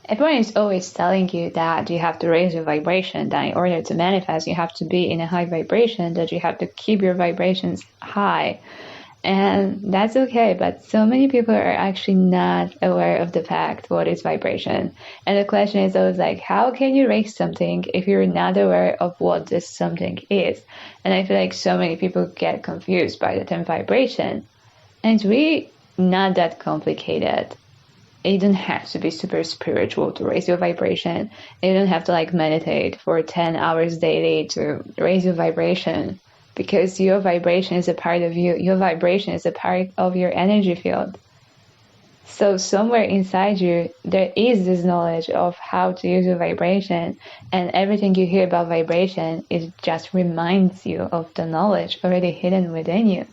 Everyone is always telling you that you have to raise your vibration, that in order to manifest, you have to be in a high vibration, that you have to keep your vibrations high. And that's okay, but so many people are actually not aware of the fact what is vibration. And the question is always like, how can you raise something if you're not aware of what this something is? And I feel like so many people get confused by the term vibration. And it's really not that complicated. You don't have to be super spiritual to raise your vibration. You don't have to like meditate for 10 hours daily to raise your vibration. Because your vibration is a part of you. Your vibration is a part of your energy field. So somewhere inside you, there is this knowledge of how to use your vibration. And everything you hear about vibration, it just reminds you of the knowledge already hidden within you.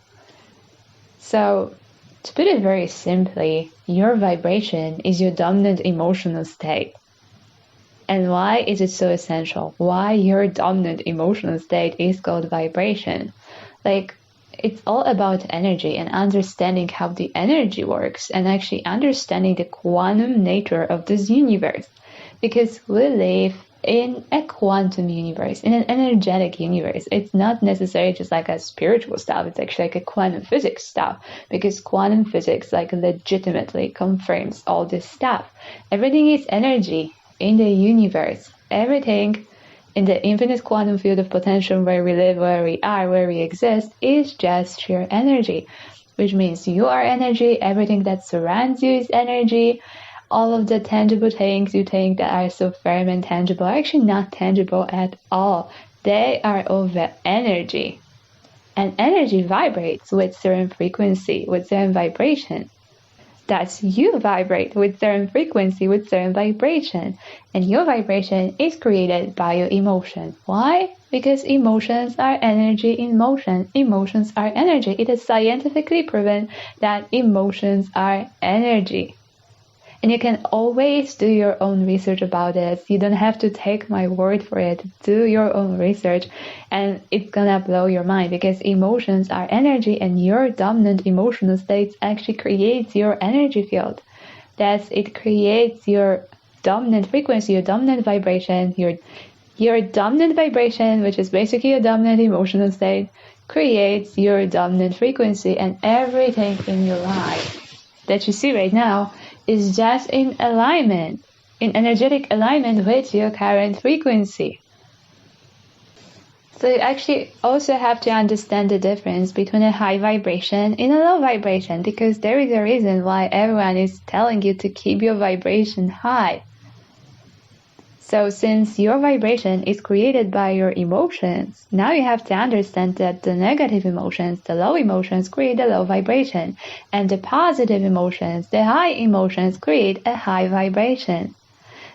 So to put it very simply, your vibration is your dominant emotional state. And why is it so essential? Why your dominant emotional state is called vibration? Like, it's all about energy and understanding how the energy works and actually understanding the quantum nature of this universe. Because we live in a quantum universe, in an energetic universe. It's not necessarily just like a spiritual stuff. It's actually like a quantum physics stuff, because quantum physics like legitimately confirms all this stuff. Everything is energy. In the universe, everything in the infinite quantum field of potential where we live, where we are, where we exist, is just sheer energy, which means you are energy, everything that surrounds you is energy. All of the tangible things you think that are so firm and tangible are actually not tangible at all. They are all the energy. And energy vibrates with certain frequency, with certain vibration. That's you vibrate with certain frequency, with certain vibration. And your vibration is created by your emotion. Why? Because emotions are energy in motion. Emotions are energy. It is scientifically proven that emotions are energy. And you can always do your own research about this. You don't have to take my word for it. Do your own research and it's gonna blow your mind, because emotions are energy and your dominant emotional states actually creates your energy field. It creates your dominant frequency, your dominant vibration, your dominant vibration, which is basically your dominant emotional state, creates your dominant frequency, and everything in your life that you see right now is just in alignment, in energetic alignment with your current frequency. So you actually also have to understand the difference between a high vibration and a low vibration, because there is a reason why everyone is telling you to keep your vibration high. So since your vibration is created by your emotions, now you have to understand that the negative emotions, the low emotions, create a low vibration, and the positive emotions, the high emotions, create a high vibration.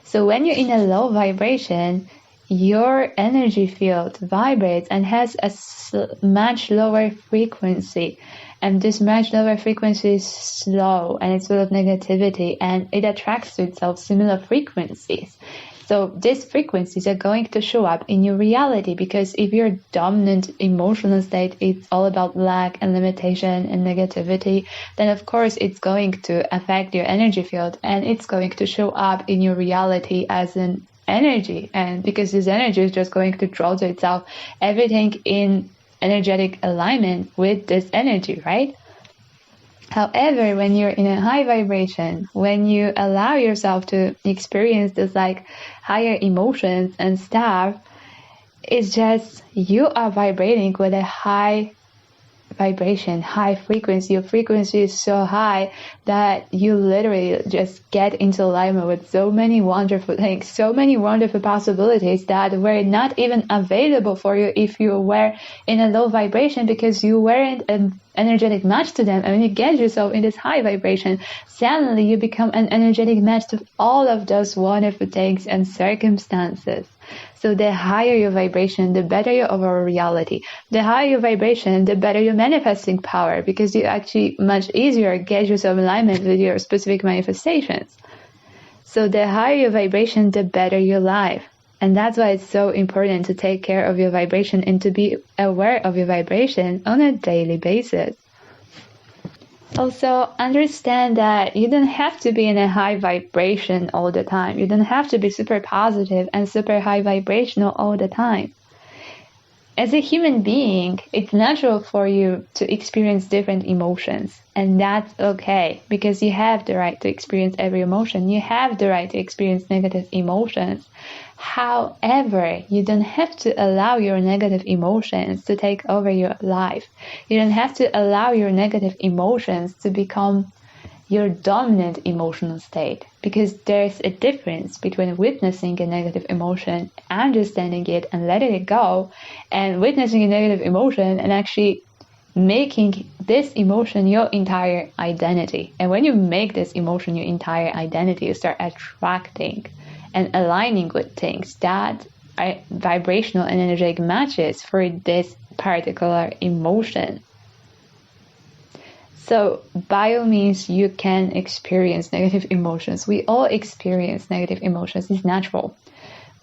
So when you're in a low vibration, your energy field vibrates and has a much lower frequency. And this much lower frequency is slow and it's full of negativity, and it attracts to itself similar frequencies. So these frequencies are going to show up in your reality, because if your dominant emotional state is all about lack and limitation and negativity, then of course it's going to affect your energy field, and it's going to show up in your reality as an energy. And because this energy is just going to draw to itself everything in energetic alignment with this energy, right? However, when you're in a high vibration, when you allow yourself to experience this like higher emotions and stuff, it's just you are vibrating with a high vibration, high frequency. Your frequency is so high that you literally just get into alignment with so many wonderful things, so many wonderful possibilities that were not even available for you if you were in a low vibration, because you weren't an energetic match to them. And when you get yourself in this high vibration, suddenly you become an energetic match to all of those wonderful things and circumstances. So the higher your vibration, the better your overall reality. The higher your vibration, the better your manifesting power, because you actually much easier get yourself in alignment with your specific manifestations. So the higher your vibration, the better your life. And that's why it's so important to take care of your vibration and to be aware of your vibration on a daily basis. Also, understand that you don't have to be in a high vibration all the time. You don't have to be super positive and super high vibrational all the time. As a human being, it's natural for you to experience different emotions, and that's okay because you have the right to experience every emotion. You have the right to experience negative emotions. However, you don't have to allow your negative emotions to take over your life. You don't have to allow your negative emotions to become your dominant emotional state, because there's a difference between witnessing a negative emotion, understanding it and letting it go, and witnessing a negative emotion and actually making this emotion your entire identity. And when you make this emotion your entire identity, you start attracting and aligning with things that are vibrational and energetic matches for this particular emotion. So, by all means, you can experience negative emotions. We all experience negative emotions. It's natural.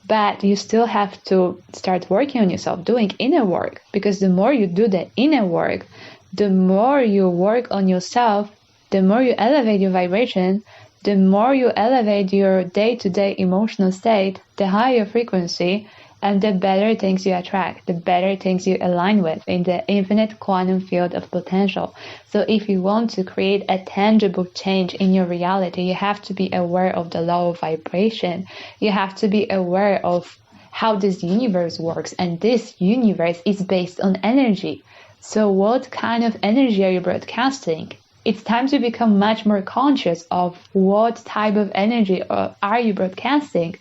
But you still have to start working on yourself, doing inner work. Because the more you do the inner work, the more you work on yourself, the more you elevate your vibration, the more you elevate your day-to-day emotional state, the higher frequency, and the better things you attract, the better things you align with in the infinite quantum field of potential. So if you want to create a tangible change in your reality, you have to be aware of the law of vibration. You have to be aware of how this universe works, and this universe is based on energy. So what kind of energy are you broadcasting? It's time to become much more conscious of what type of energy are you broadcasting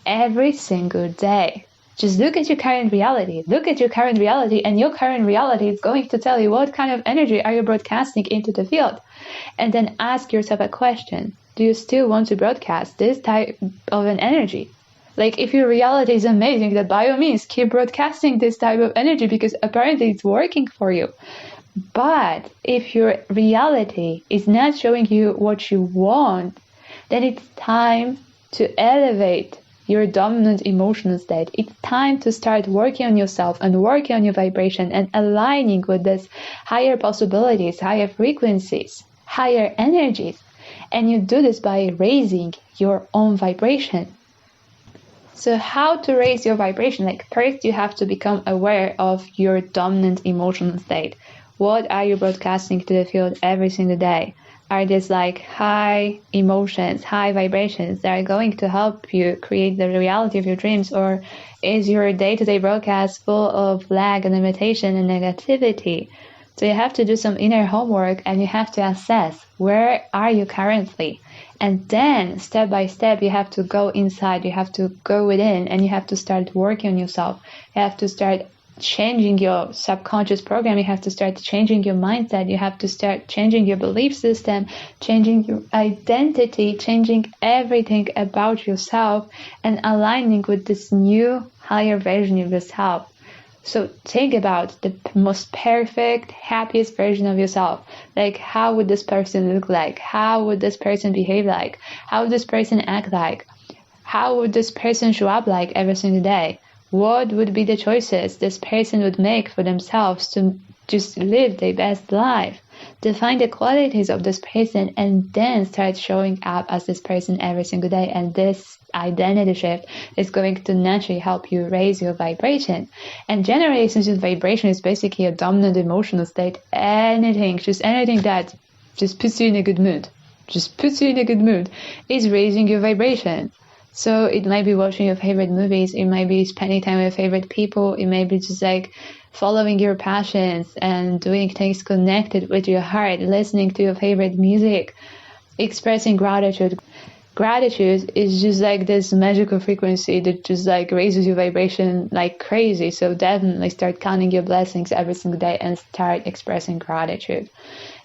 every single day. Just look at your current reality. Look at your current reality, and your current reality is going to tell you what kind of energy are you broadcasting into the field. And then ask yourself a question. Do you still want to broadcast this type of an energy? Like, if your reality is amazing, then by all means keep broadcasting this type of energy, because apparently it's working for you. But if your reality is not showing you what you want, then it's time to elevate your dominant emotional state. It's time to start working on yourself and working on your vibration and aligning with this higher possibilities, higher frequencies, higher energies. And you do this by raising your own vibration. So how to raise your vibration? Like, first you have to become aware of your dominant emotional state. What are you broadcasting to the field every single day? Are these like high emotions, high vibrations that are going to help you create the reality of your dreams? Or is your day-to-day broadcast full of lag and limitation and negativity? So you have to do some inner homework, and you have to assess where are you currently. And then step by step, you have to go inside, you have to go within, and you have to start working on yourself. You have to start changing your subconscious program. You have to start changing your mindset. You have to start changing your belief system, changing your identity, changing everything about yourself, and aligning with this new higher version of yourself. So think about the most perfect, happiest version of yourself. Like, how would this person look like? How would this person behave like? How would this person act like? How would this person show up like every single day? What would be the choices this person would make for themselves to just live their best life? Define the qualities of this person, and then start showing up as this person every single day. And this identity shift is going to naturally help you raise your vibration. And generally, since your vibration is basically a dominant emotional state, anything that just puts you in a good mood, is raising your vibration. So it might be watching your favorite movies, it might be spending time with your favorite people, it might be just like following your passions and doing things connected with your heart, listening to your favorite music, expressing gratitude. Gratitude is just like this magical frequency that just like raises your vibration like crazy. So definitely start counting your blessings every single day and start expressing gratitude.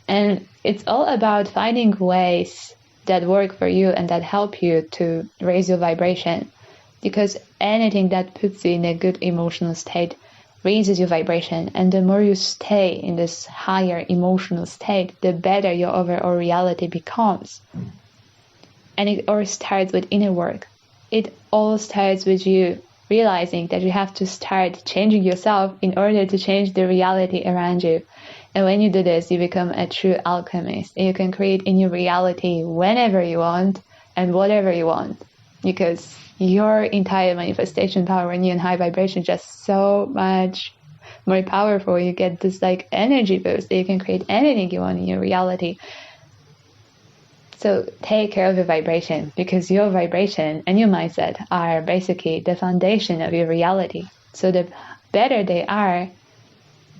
And it's all about finding ways that work for you and that help you to raise your vibration, because anything that puts you in a good emotional state raises your vibration, and the more you stay in this higher emotional state, the better your overall reality becomes. And it all starts with inner work. It all starts with you realizing that you have to start changing yourself in order to change the reality around you. And when you do this, you become a true alchemist. You can create in your reality whenever you want and whatever you want, because your entire manifestation power when you're in high vibration is just so much more powerful. You get this like energy boost that you can create anything you want in your reality. So take care of your vibration, because your vibration and your mindset are basically the foundation of your reality. So the better they are,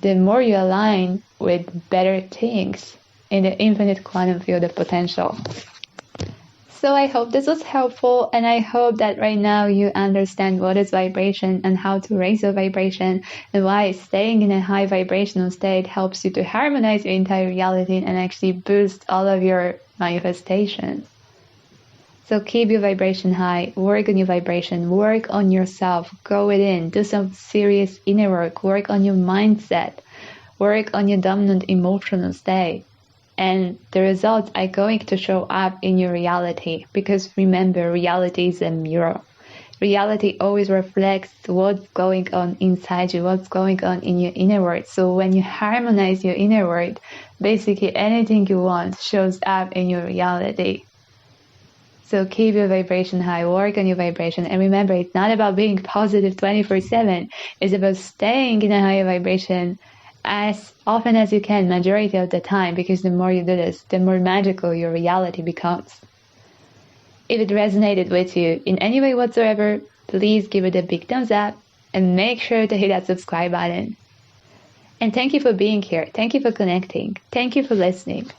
the more you align with better things in the infinite quantum field of potential. So I hope this was helpful, and I hope that right now you understand what is vibration and how to raise your vibration, and why staying in a high vibrational state helps you to harmonize your entire reality and actually boost all of your manifestations. So keep your vibration high, work on your vibration, work on yourself, go within, do some serious inner work on your mindset, work on your dominant emotional state. And the results are going to show up in your reality, because remember, reality is a mirror. Reality always reflects what's going on inside you, what's going on in your inner world. So when you harmonize your inner world, basically anything you want shows up in your reality. So keep your vibration high, work on your vibration, and remember, it's not about being positive 24/7. It's about staying in a higher vibration as often as you can, majority of the time, because the more you do this, the more magical your reality becomes. If it resonated with you in any way whatsoever, please give it a big thumbs up and make sure to hit that subscribe button. And thank you for being here. Thank you for connecting. Thank you for listening.